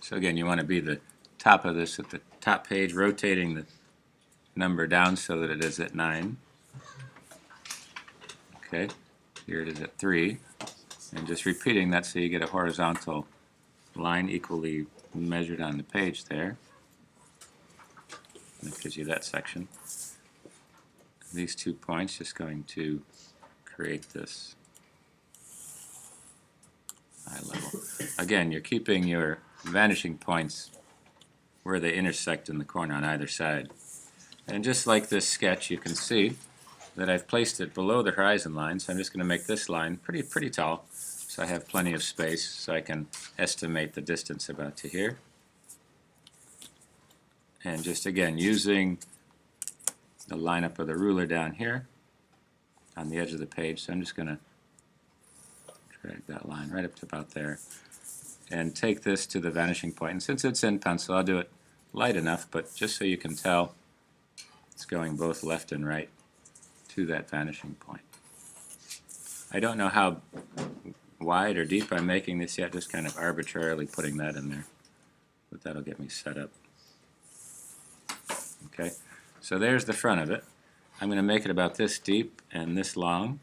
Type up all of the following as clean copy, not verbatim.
So again, you want to be the top of this at the top page, rotating the number down so that it is at 9. Okay, here it is at 3. And just repeating that so you get a horizontal line equally measured on the page there. That gives you that section. These 2 points just going to create this eye level. Again, you're keeping your vanishing points where they intersect in the corner on either side. And just like this sketch, you can see that I've placed it below the horizon line, so I'm just going to make this line pretty tall, so I have plenty of space so I can estimate the distance about to here. And just again, using the lineup of the ruler down here on the edge of the page, so I'm just going to drag that line right up to about there and take this to the vanishing point. And since it's in pencil, I'll do it light enough, but just so you can tell it's going both left and right to that vanishing point. I don't know how wide or deep I'm making this yet, just kind of arbitrarily putting that in there, but that'll get me set up. Okay, so there's the front of it. I'm going to make it about this deep and this long,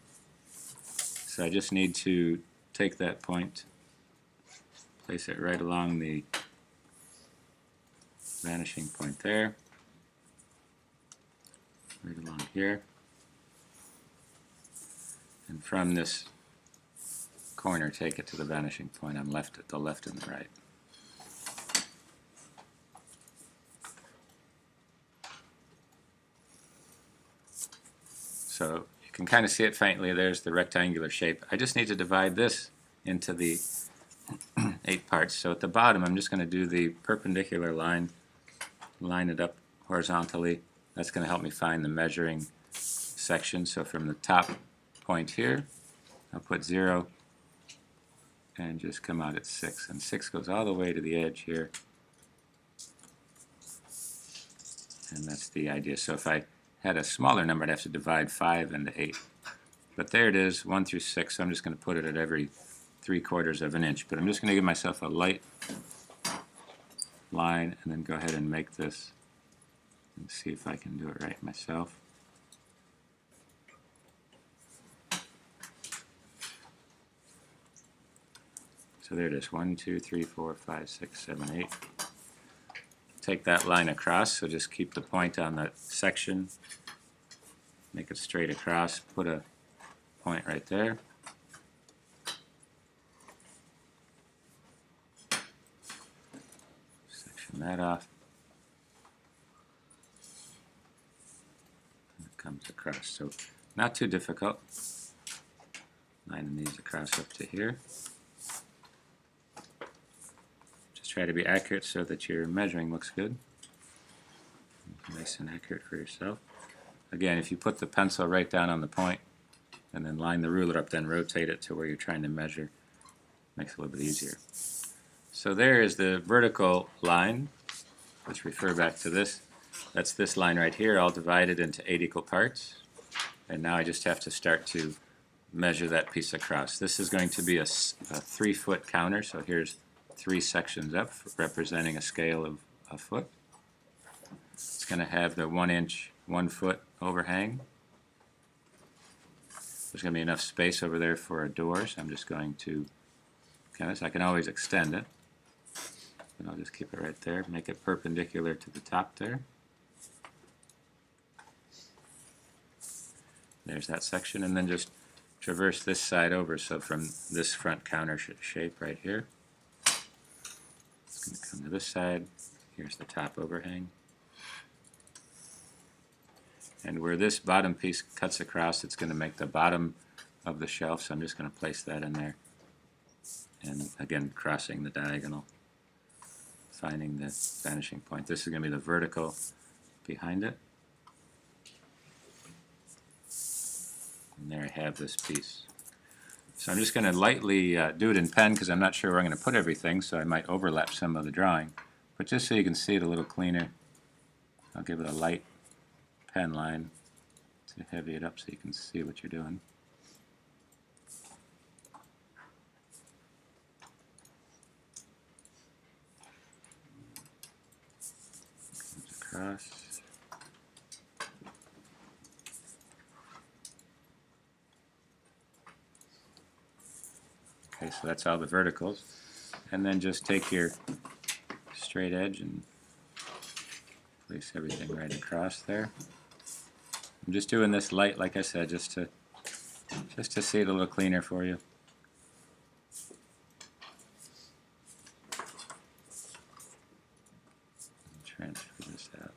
so I just need to take that point, place it right along the vanishing point there, right along here, and from this corner take it to the vanishing point on the left and the right. So you can kind of see it faintly. There's the rectangular shape. I just need to divide this into the 8 parts. So at the bottom I'm just going to do the perpendicular line, line it up horizontally. That's going to help me find the measuring section. So from the top point here, I'll put 0 and just come out at 6. And 6 goes all the way to the edge here. And that's the idea. So if I had a smaller number, I'd have to divide 5 into 8. But there it is, 1 through 6. So I'm just going to put it at every 3/4 of an inch. But I'm just going to give myself a light line and then go ahead and make this and see if I can do it right myself. So there it is, 1, 2, 3, 4, 5, 6, 7, 8. Take that line across, so just keep the point on that section, make it straight across, put a point right there. Section that off. And it comes across, so not too difficult. Lining these across up to here. Try to be accurate so that your measuring looks good. Nice and accurate for yourself. Again, if you put the pencil right down on the point and then line the ruler up, then rotate it to where you're trying to measure, it makes it a little bit easier. So there is the vertical line. Let's refer back to this. That's this line right here, all divided into 8 equal parts. And now I just have to start to measure that piece across. This is going to be a 3-foot counter, so here's 3 sections up, representing a scale of a foot. It's going to have the 1-inch, 1-foot overhang. There's going to be enough space over there for a door, so I'm just going to I can always extend it, but I'll just keep it right there, make it perpendicular to the top there. There's that section, and then just traverse this side over, so from this front counter shape right here, it's going to come to this side. Here's the top overhang. And where this bottom piece cuts across, it's going to make the bottom of the shelf, so I'm just going to place that in there. And again, crossing the diagonal, finding the vanishing point. This is going to be the vertical behind it. And there I have this piece. So I'm just going to lightly do it in pen because I'm not sure where I'm going to put everything, so I might overlap some of the drawing. But just so you can see it a little cleaner, I'll give it a light pen line to heavy it up so you can see what you're doing. across. Okay, so that's all the verticals. And then just take your straight edge and place everything right across there. I'm just doing this light, like I said, just to see it a little cleaner for you. Transfer this out.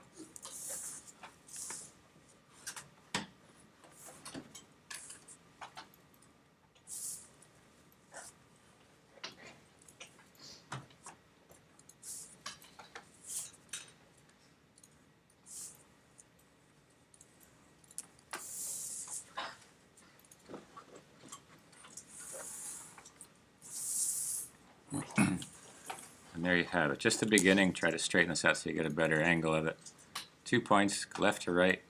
And there you have it. Just the beginning. Try to straighten this out so you get a better angle of it. 2 points, left to right.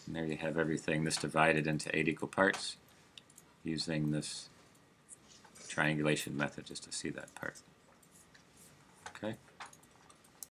And there you have everything. This divided into 8 equal parts using this triangulation method just to see that part. Okay.